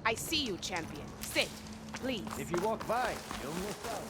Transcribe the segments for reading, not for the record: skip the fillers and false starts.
I see you, champion. Sit, please. If you walk by, you'll miss out.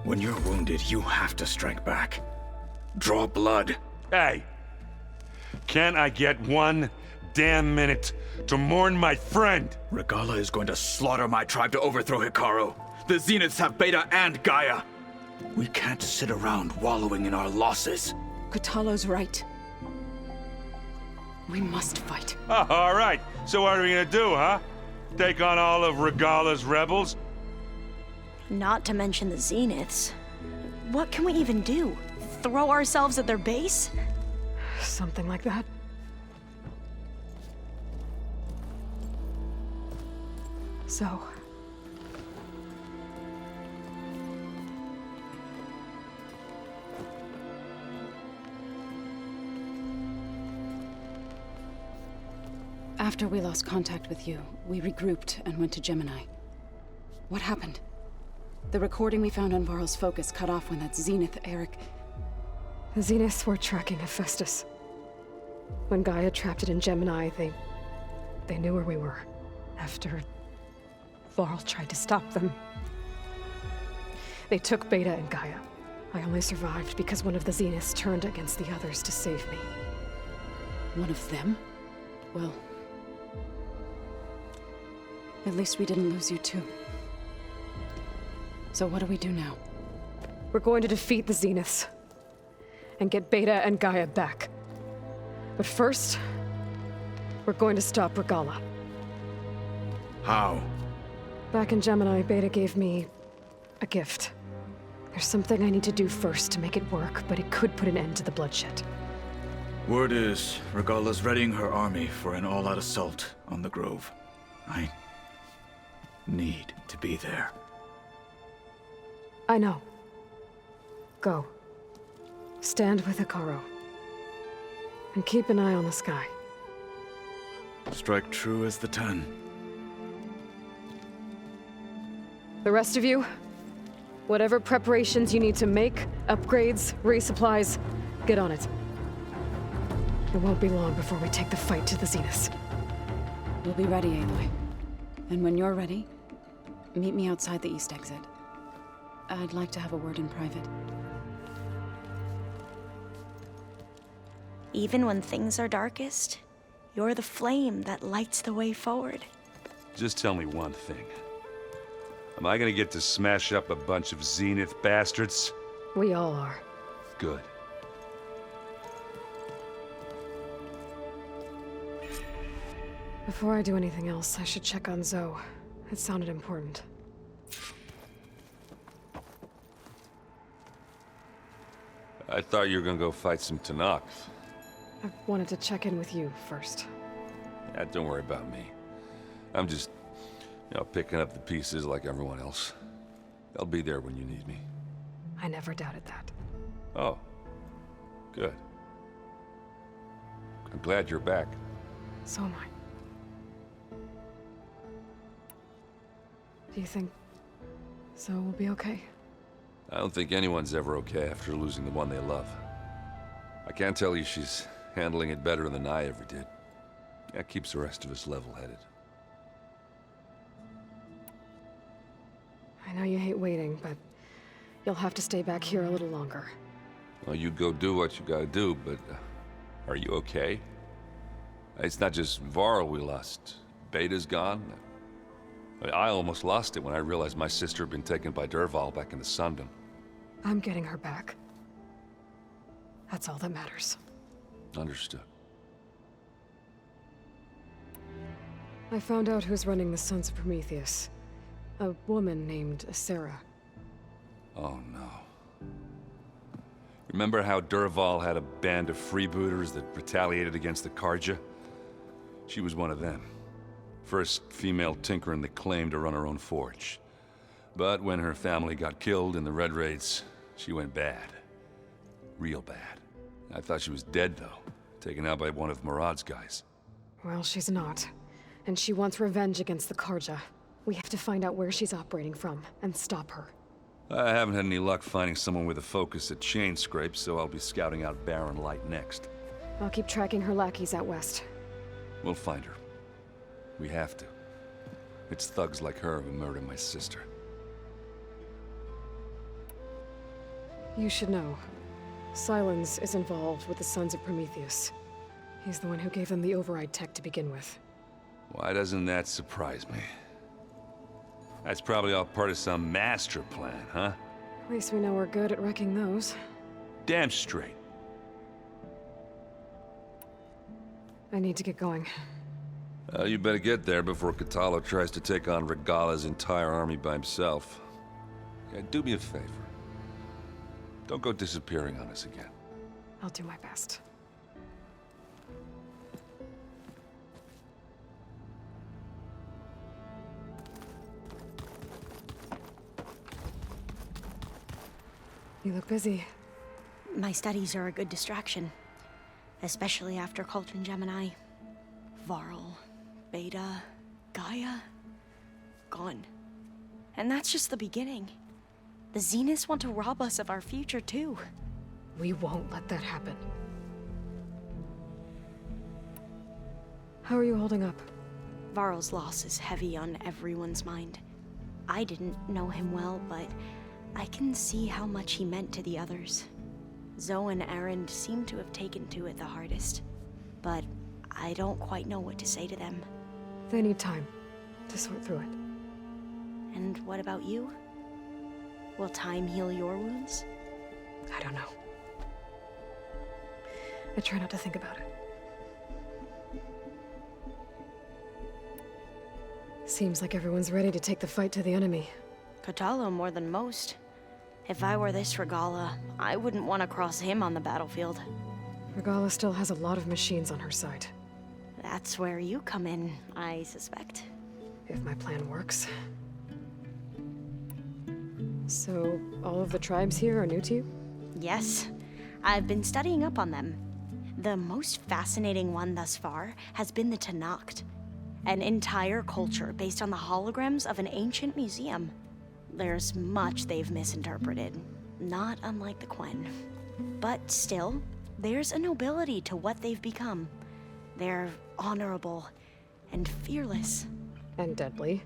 When you're wounded, you have to strike back. Draw blood. Hey! Can't I get one damn minute to mourn my friend? Regalla is going to slaughter my tribe to overthrow Hikaru. The Zeniths have Beta and Gaia. We can't sit around wallowing in our losses. Kotallo's right. We must fight. Oh, all right. So what are we gonna do, huh? Take on all of Regalla's rebels? Not to mention the Zeniths. What can we even do? Throw ourselves at their base? Something like that. So... After we lost contact with you, we regrouped and went to Gemini. What happened? The recording we found on Varl's focus cut off when that Zenith, Eric... The Zeniths were tracking Hephaestus. When Gaia trapped it in Gemini, they knew where we were. After Varl tried to stop them. They took Beta and Gaia. I only survived because one of the Zeniths turned against the others to save me. One of them? Well... at least we didn't lose you too. So what do we do now? We're going to defeat the Zeniths. And get Beta and Gaia back. But first... we're going to stop Regalla. How? Back in Gemini, Beta gave me... a gift. There's something I need to do first to make it work, but it could put an end to the bloodshed. Word is, Regalla's readying her army for an all-out assault on the Grove. I need to be there. I know. Go. Stand with Hikaru. And keep an eye on the sky. Strike true as the 10. The rest of you, whatever preparations you need to make, upgrades, resupplies, get on it. It won't be long before we take the fight to the Zeniths. We'll be ready, Aloy. And when you're ready, meet me outside the east exit. I'd like to have a word in private. Even when things are darkest, you're the flame that lights the way forward. Just tell me one thing. Am I gonna get to smash up a bunch of Zenith bastards? We all are. Good. Before I do anything else, I should check on Zoe. It sounded important. I thought you were gonna go fight some Tenakth. I wanted to check in with you first. Yeah, don't worry about me. I'm just, picking up the pieces like everyone else. I'll be there when you need me. I never doubted that. Oh. Good. I'm glad you're back. So am I. Do you think Zoe will be okay? I don't think anyone's ever okay after losing the one they love. I can't tell you she's handling it better than I ever did. That keeps the rest of us level-headed. I know you hate waiting, but you'll have to stay back here a little longer. Well, you go do what you gotta do, but are you okay? It's not just Varl we lost. Beta's gone. I almost lost it when I realized my sister had been taken by Dervahl back in the Sundom. I'm getting her back. That's all that matters. Understood. I found out who's running the Sons of Prometheus. A woman named Sarah. Oh no. Remember how Dervahl had a band of freebooters that retaliated against the Carja? She was one of them. First female tinker in the claim to run her own forge. But when her family got killed in the Red Raids, she went bad. Real bad. I thought she was dead, though. Taken out by one of Murad's guys. Well, she's not. And she wants revenge against the Carja. We have to find out where she's operating from, and stop her. I haven't had any luck finding someone with a focus at chain scrapes, so I'll be scouting out Barren Light next. I'll keep tracking her lackeys out west. We'll find her. We have to. It's thugs like her who murdered my sister. You should know. Sylens is involved with the Sons of Prometheus. He's the one who gave them the override tech to begin with. Why doesn't that surprise me? That's probably all part of some master plan, huh? At least we know we're good at wrecking those. Damn straight. I need to get going. You better get there before Kotallo tries to take on Regalla's entire army by himself. Yeah, do me a favor. Don't go disappearing on us again. I'll do my best. You look busy. My studies are a good distraction. Especially after Cauldron Gemini. Varl, Beta, Gaia, gone. And that's just the beginning. The Zeniths want to rob us of our future, too. We won't let that happen. How are you holding up? Varl's loss is heavy on everyone's mind. I didn't know him well, but I can see how much he meant to the others. Zoe and Erend seem to have taken to it the hardest, but I don't quite know what to say to them. They need time to sort through it. And what about you? Will time heal your wounds? I don't know. I try not to think about it. Seems like everyone's ready to take the fight to the enemy. Kotallo more than most. If I were this Regalla, I wouldn't want to cross him on the battlefield. Regalla still has a lot of machines on her side. That's where you come in, I suspect. If my plan works. So, all of the tribes here are new to you? Yes, I've been studying up on them. The most fascinating one thus far has been the Tenakth, an entire culture based on the holograms of an ancient museum. There's much they've misinterpreted, not unlike the Quen. But still, there's a nobility to what they've become. They're honorable and fearless. And deadly.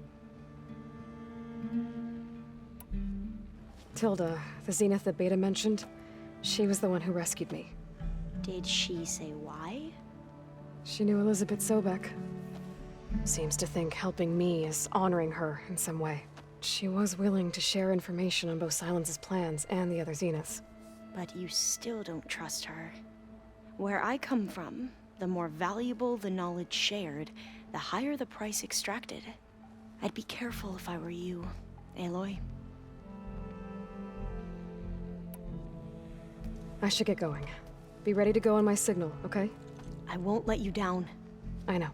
Tilda, the Zenith that Beta mentioned, she was the one who rescued me. Did she say why? She knew Elizabeth Sobek. Seems to think helping me is honoring her in some way. She was willing to share information on both Sylens's plans and the other Zeniths. But you still don't trust her. Where I come from, the more valuable the knowledge shared, the higher the price extracted. I'd be careful if I were you, Aloy. I should get going. Be ready to go on my signal, okay? I won't let you down. I know.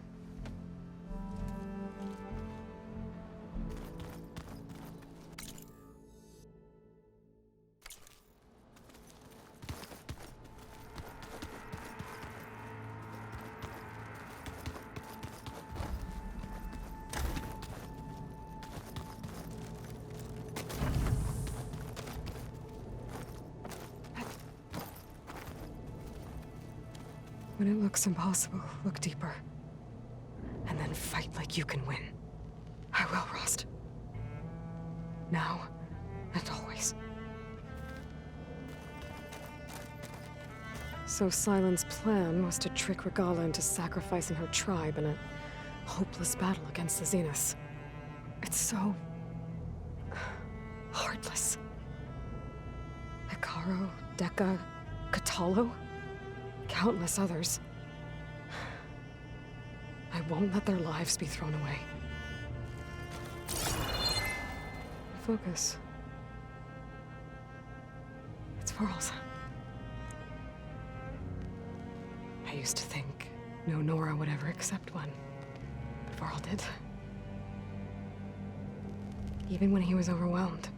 When it looks impossible, look deeper. And then fight like you can win. I will, Rost. Now and always. So Sylens' plan was to trick Regalla into sacrificing her tribe in a hopeless battle against the Zeniths. It's so... heartless. Hekarro, Dekka, Kotallo? Countless others. I won't let their lives be thrown away. Focus. It's Varl's. used to think no Nora would ever accept one. But Varl did. Even when he was overwhelmed.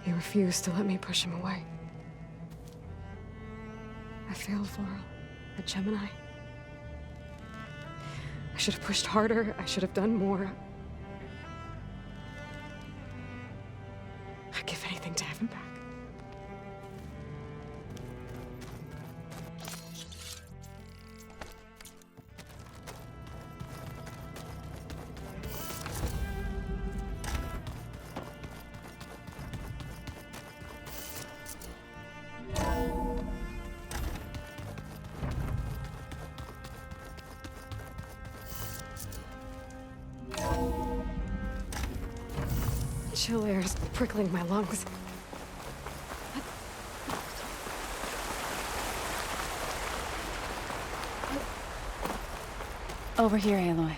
He refused to let me push him away. I failed Varl at Gemini. I should have pushed harder. I should have done more. I'd give anything to have him back. Chill air is prickling my lungs. Over here, Aloy.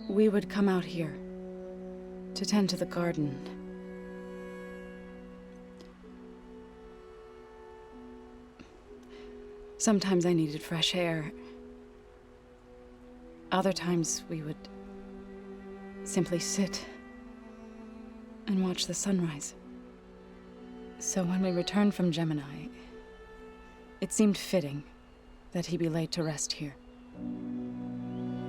We would come out here to tend to the garden. Sometimes I needed fresh air. Other times we would simply sit and watch the sunrise. So when we returned from Gemini, it seemed fitting that he be laid to rest here.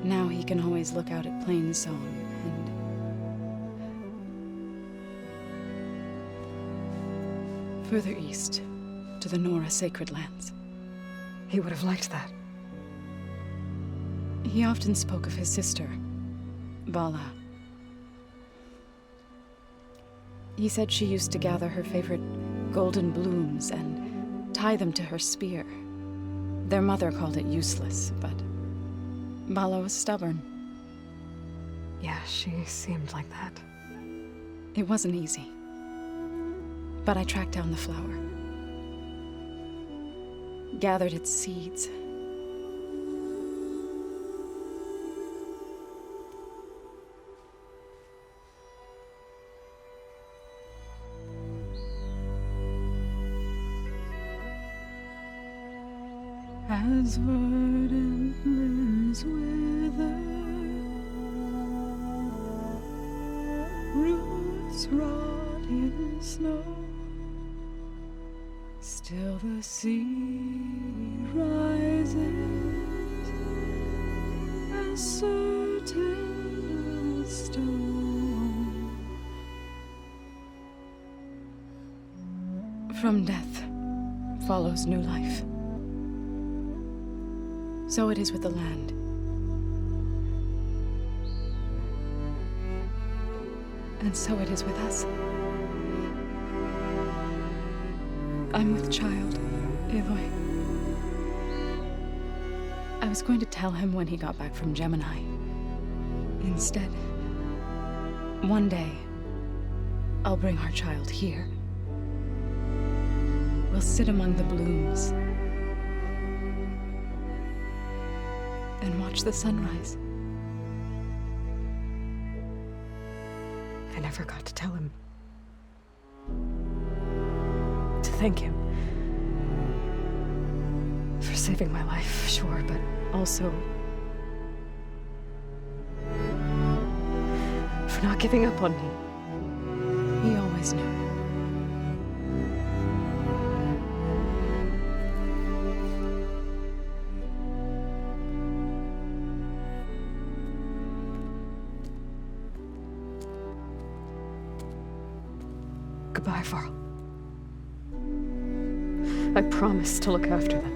Now he can always look out at Plainsong and further east to the Nora Sacred Lands. He would have liked that. He often spoke of his sister, Bala. He said she used to gather her favorite golden blooms and tie them to her spear. Their mother called it useless, but Bala was stubborn. Yeah, she seemed like that. It wasn't easy. But I tracked down the flower. Gathered its seeds. As verdant limbs wither, roots rot in snow, still the sea rises, as certain as stone. From death follows new life. So it is with the land. And so it is with us. I'm with child, Aloy. I was going to tell him when he got back from Gemini. Instead, one day, I'll bring our child here. We'll sit among the blooms and watch the sunrise. I never got to tell him. To thank him. For saving my life, sure, but also for not giving up on me. He always knew. Goodbye, Varl. I promise to look after them.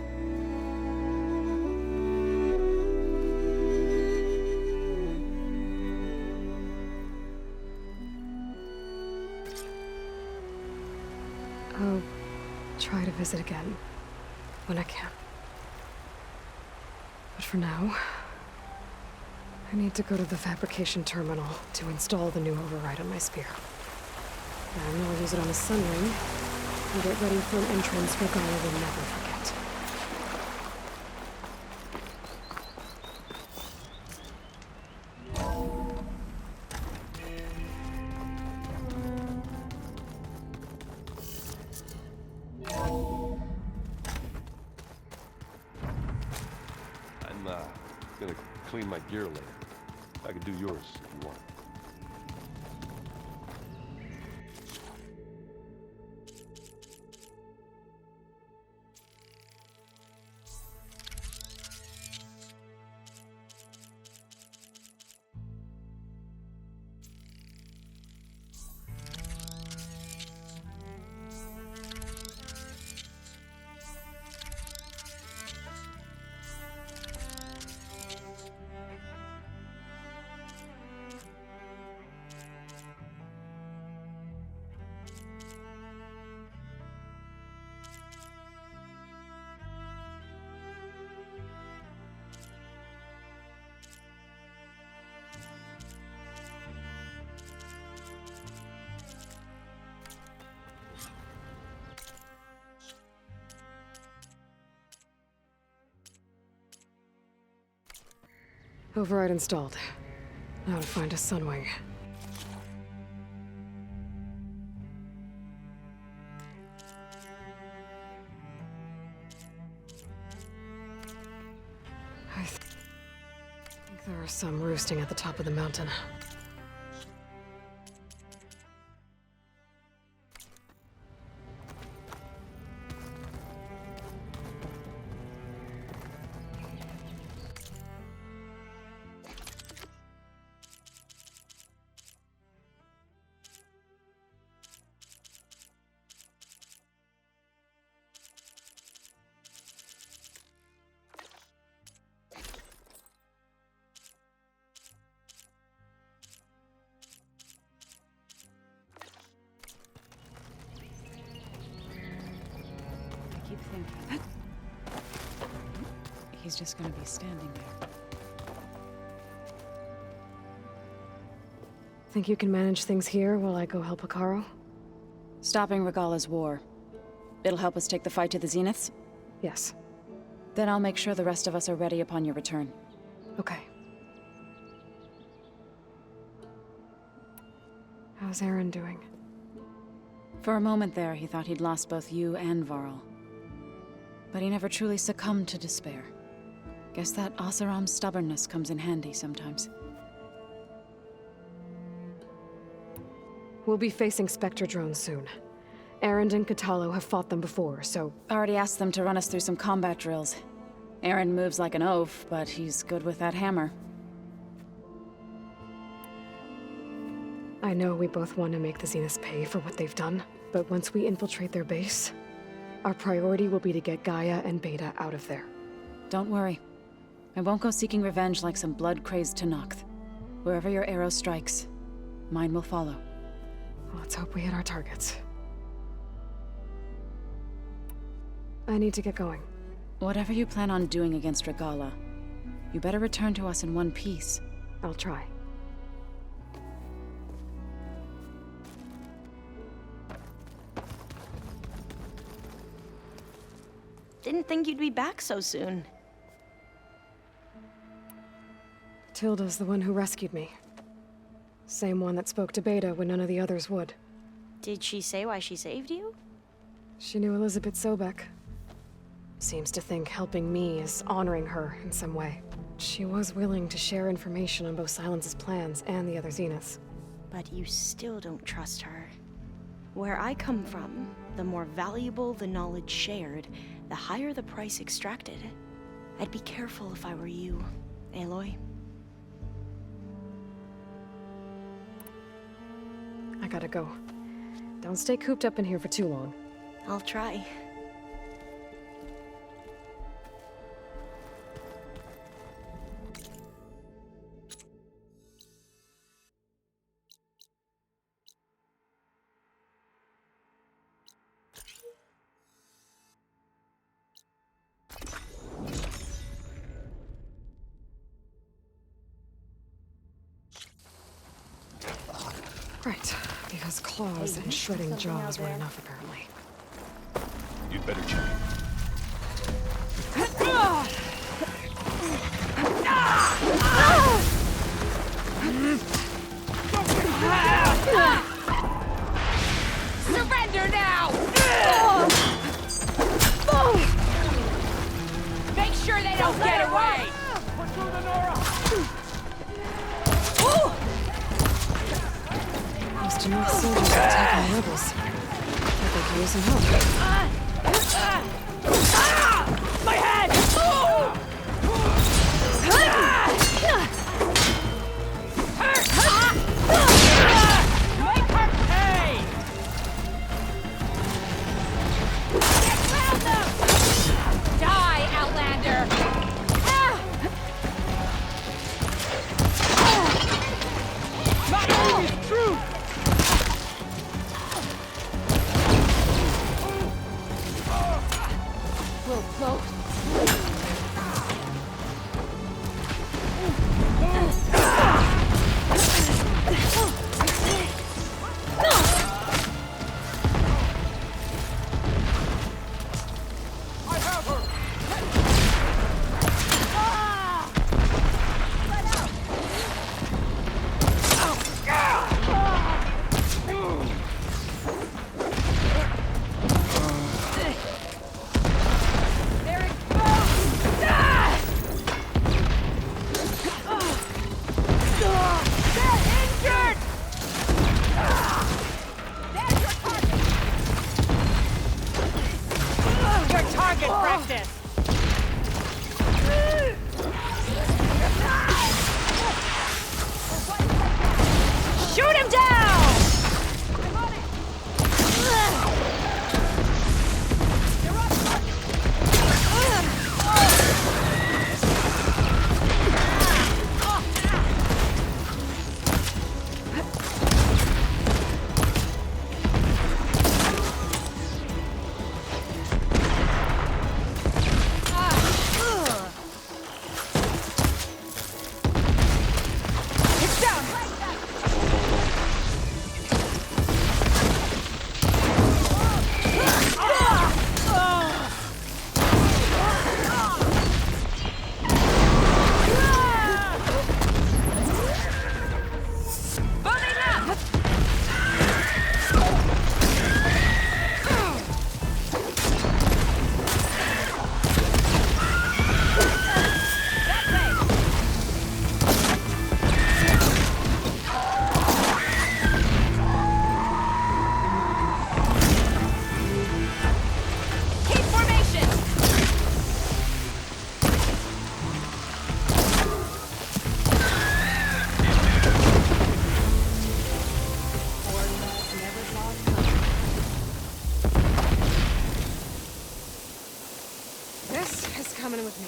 I'll try to visit again when I can. But for now, I need to go to the fabrication terminal to install the new override on my spear. And I'll use it on the sun ring and get ready for an entrance Regalla will never forget. clean my gear later. I can do yours if you want. Override installed. Now to find a Sunwing. I think there are some roosting at the top of the mountain. I keep thinking... He's just gonna be standing there. Think you can manage things here while I go help Hekarro? Stopping Regalla's war. It'll help us take the fight to the Zeniths? Yes. Then I'll make sure the rest of us are ready upon your return. Okay. How's Aaron doing? For a moment there, he thought he'd lost both you and Varl. But he never truly succumbed to despair. Guess that Oseram's stubbornness comes in handy sometimes. We'll be facing Spectre drones soon. Erend and Kotallo have fought them before, so... Already asked them to run us through some combat drills. Aaron moves like an oaf, but he's good with that hammer. I know we both want to make the Zeniths pay for what they've done, but once we infiltrate their base, our priority will be to get Gaia and Beta out of there. Don't worry. I won't go seeking revenge like some blood-crazed Tenakth. Wherever your arrow strikes, mine will follow. Let's hope we hit our targets. I need to get going. Whatever you plan on doing against Regalla, you better return to us in one piece. I'll try. Didn't think you'd be back so soon. Tilda's the one who rescued me. Same one that spoke to Beta when none of the others would. Did she say why she saved you? She knew Elizabeth Sobek. Seems to think helping me is honoring her in some way. She was willing to share information on both Silence's plans and the other Zeniths. But you still don't trust her. Where I come from, the more valuable the knowledge shared, the higher the price extracted. I'd be careful if I were you, Aloy. I gotta go. Don't stay cooped up in here for too long. I'll try. Right, because claws and shredding jaws weren't enough, apparently. You'd better check. Surrender now! Make sure they don't get away! Pursue the Nora! Tenakth soldiers are attacking the rebels. I think he was some help. My head! Make her pay! Get round them! Die, Outlander! My aim is true! We'll float. They're exposed! They're injured! There's your target! Your target practice! Shoot him down! I'm on it! It's down! Keep formation! This is coming with me.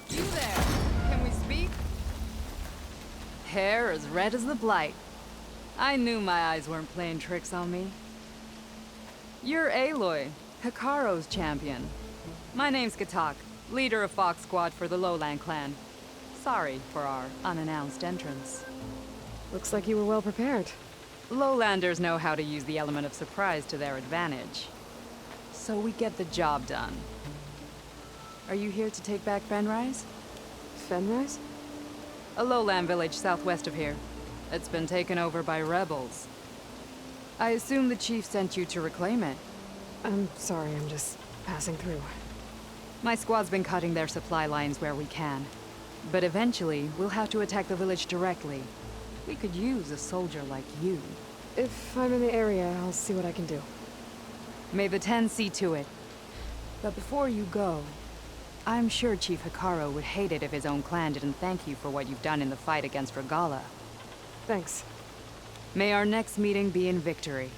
You there. Can we speak? Hair as red as the Blight. I knew my eyes weren't playing tricks on me. You're Aloy, Hekarro's champion. My name's Katak, leader of Fox Squad for the Lowland clan. Sorry for our unannounced entrance. Looks like you were well prepared. Lowlanders know how to use the element of surprise to their advantage. So we get the job done. Are you here to take back Fenrise? Fenrise? A lowland village southwest of here. It's been taken over by rebels. I assume the chief sent you to reclaim it. I'm sorry, I'm just passing through. My squad's been cutting their supply lines where we can. But eventually, we'll have to attack the village directly. We could use a soldier like you. If I'm in the area, I'll see what I can do. May the Ten see to it. But before you go, I'm sure Chief Hekarro would hate it if his own clan didn't thank you for what you've done in the fight against Regalla. Thanks. May our next meeting be in victory.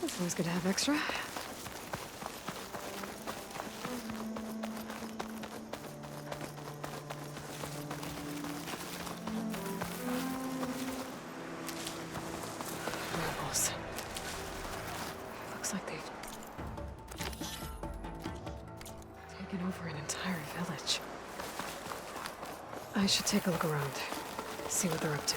It's always good to have extra. Rebels. Looks like they've taken over an entire village. I should take a look around, see what they're up to.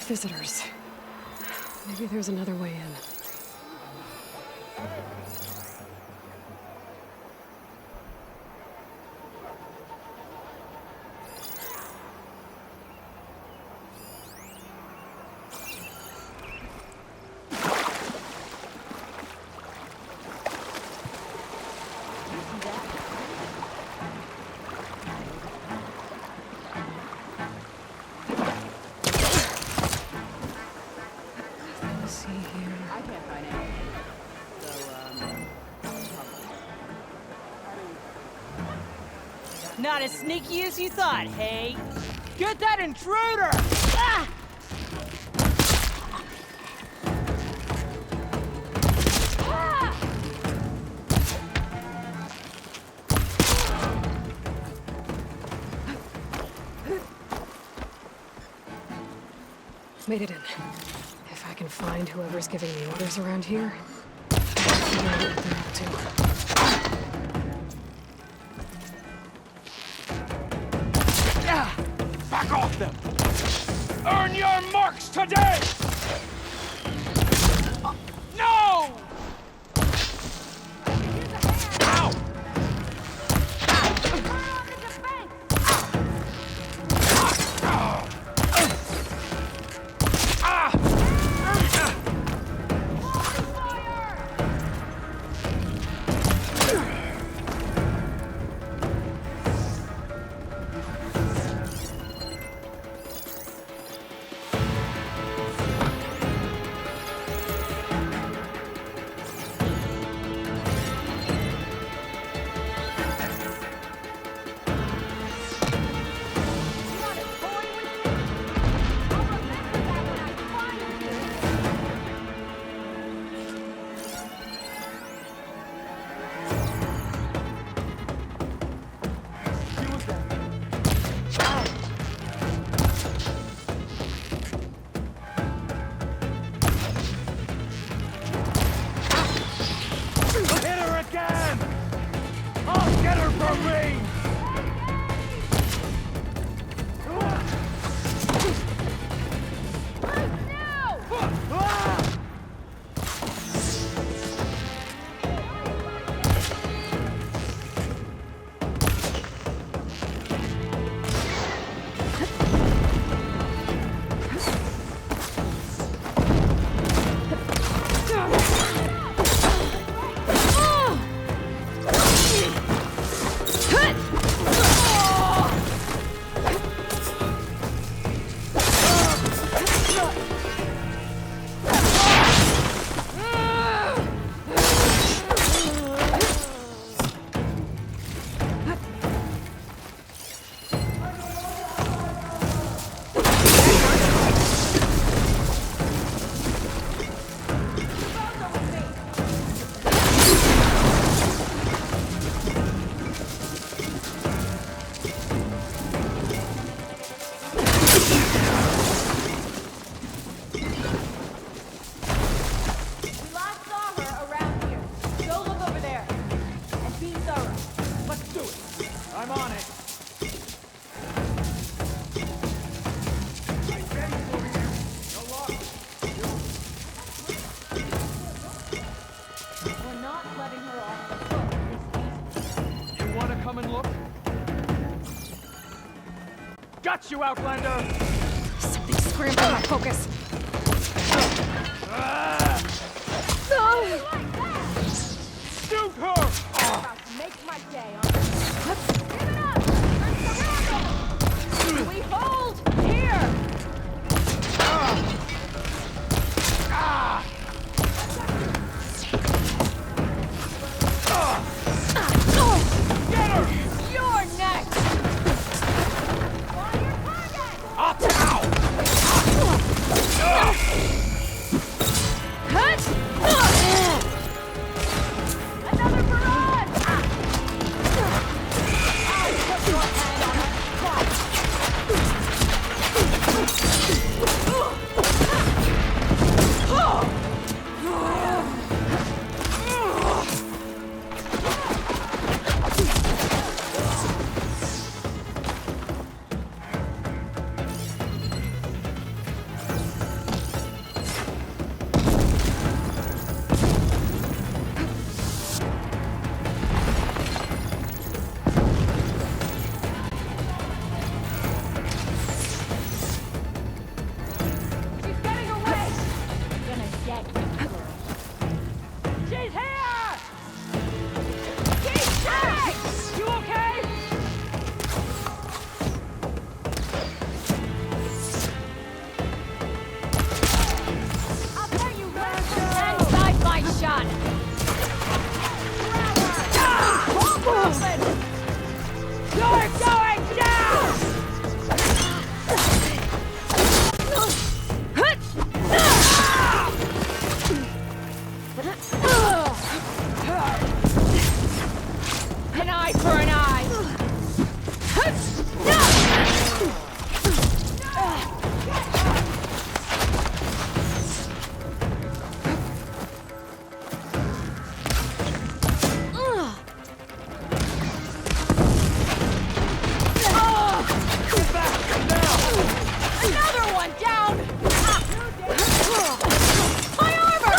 Visitors. Maybe there's another way in. Not as sneaky as you thought, hey? Get that intruder! Ah! Made it in. If I can find whoever's giving the orders around here, I'll figure out what they're up to. Back off them! Earn your marks today! No! Ow! Come and look? got you, Outlander! Something's scrambling my focus. Shoot her! Make my day, Give it up! We hold! Here! Get her! You're next! Another barrage! I'll put your hand on a spot! She's getting away! Gonna get you, girl. She's here! She's safe! You okay? I'll tell you what. Inside my shot! You're going down! An eye for an eye! Another one down! My armor!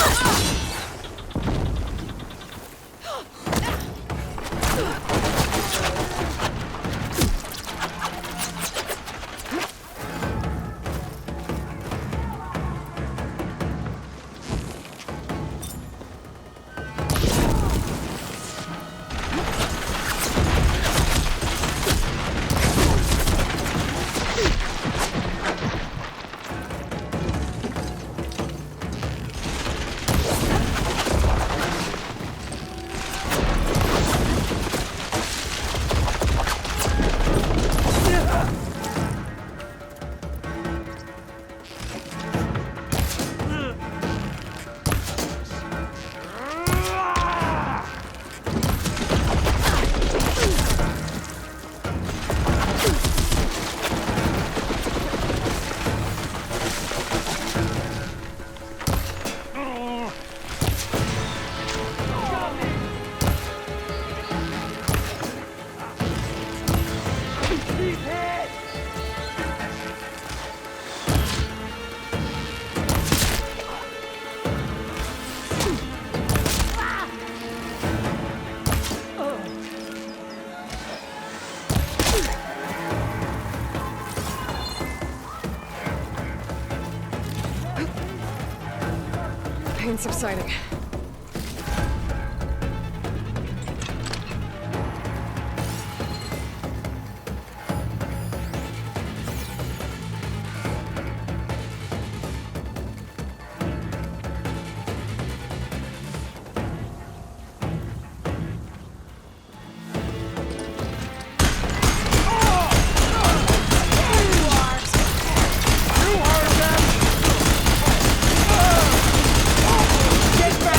Pain subsiding. Get back!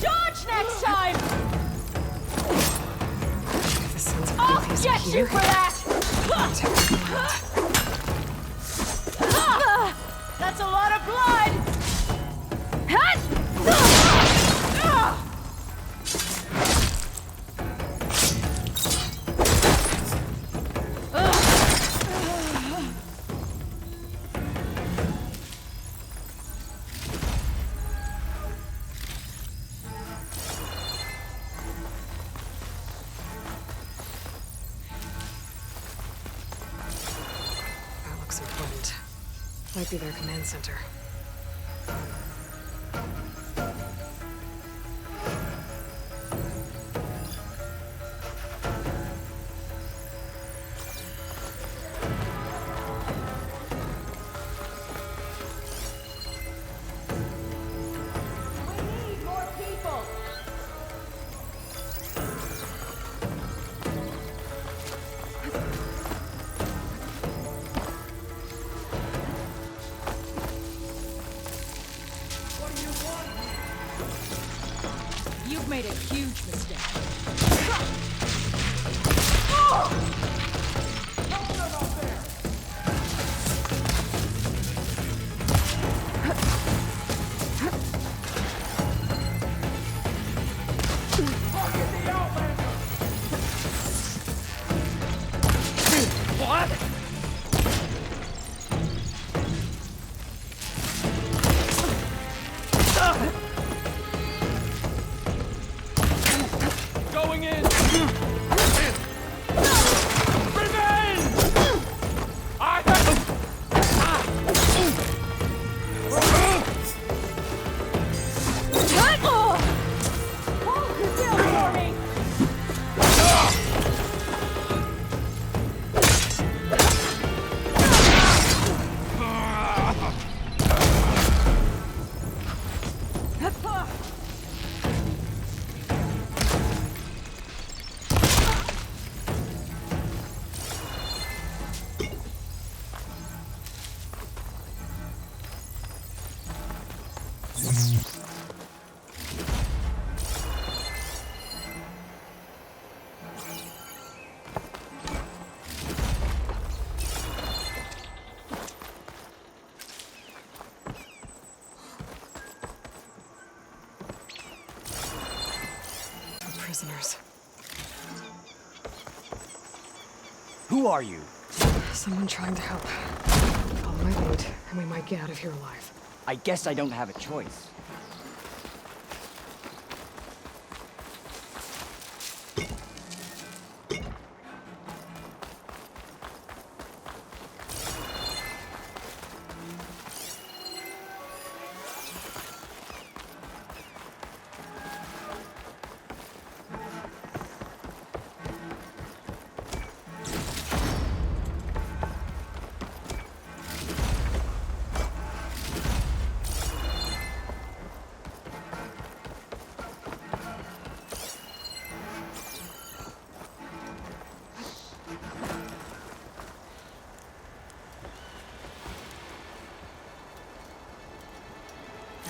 Dodge next time! The Sons of I'll Prometheus are get here. you for that! That's a lot of blood! That looks important. Might be their command center. We need more people! You've made a huge mistake. Going in! Revenge! I Hold your bill for me! Prisoners. Who are you? Someone trying to help. Follow my lead, and we might get out of here alive. I guess I don't have a choice.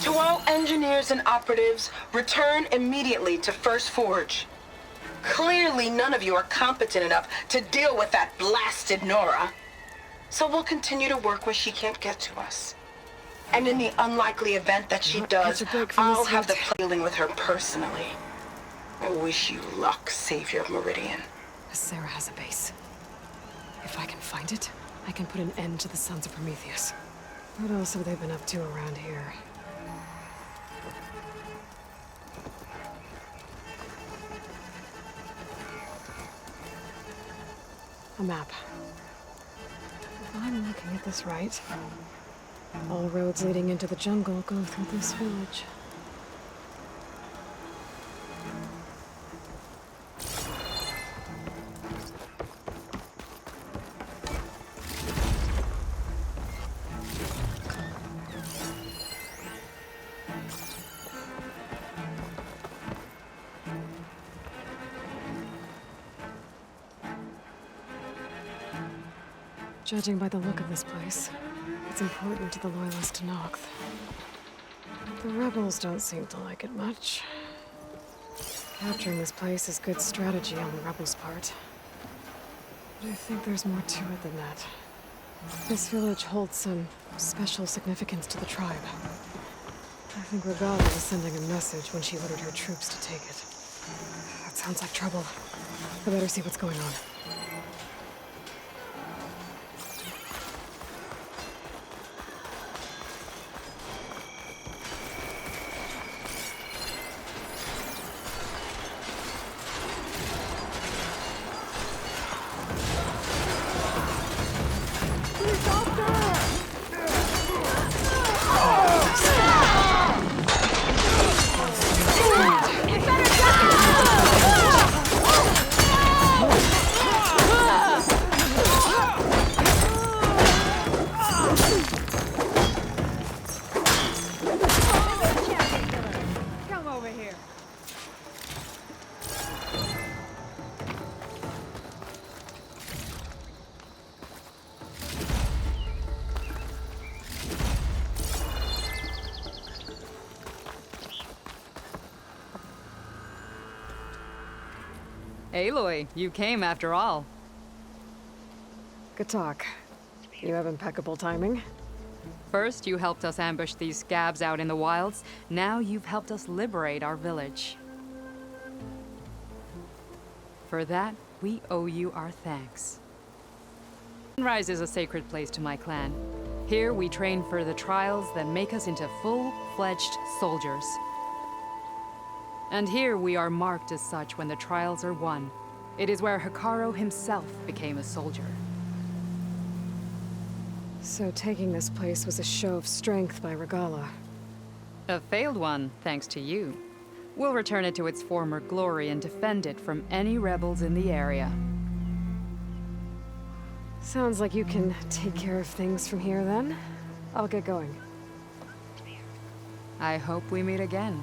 To all engineers and operatives, return immediately to First Forge. Clearly, none of you are competent enough to deal with that blasted Nora. So we'll continue to work where she can't get to us. And in the unlikely event that she does, Catch a break from I'll this have the yet. dealing with her personally. I wish you luck, Savior of Meridian. Sarah has a base. If I can find it, I can put an end to the Sons of Prometheus. What else have they been up to around here? A map. If I'm looking at this right, all roads leading into the jungle go through this village. Judging by the look of this place, it's important to the loyalists to Noct. The rebels don't seem to like it much. Capturing this place is good strategy on the rebels' part. But I think there's more to it than that. This village holds some special significance to the tribe. I think Regalla was sending a message when she ordered her troops to take it. That sounds like trouble. I better see what's going on. Come over here. Aloy, you came after all. Good talk. You have impeccable timing. First, you helped us ambush these scabs out in the wilds. Now you've helped us liberate our village. For that, we owe you our thanks. Sunrise is a sacred place to my clan. Here we train for the trials that make us into full-fledged soldiers. And here we are marked as such when the trials are won. It is where Hekarro himself became a soldier. So taking this place was a show of strength by Regalla. A failed one, thanks to you. We'll return it to its former glory and defend it from any rebels in the area. Sounds like you can take care of things from here then. I'll get going. I hope we meet again.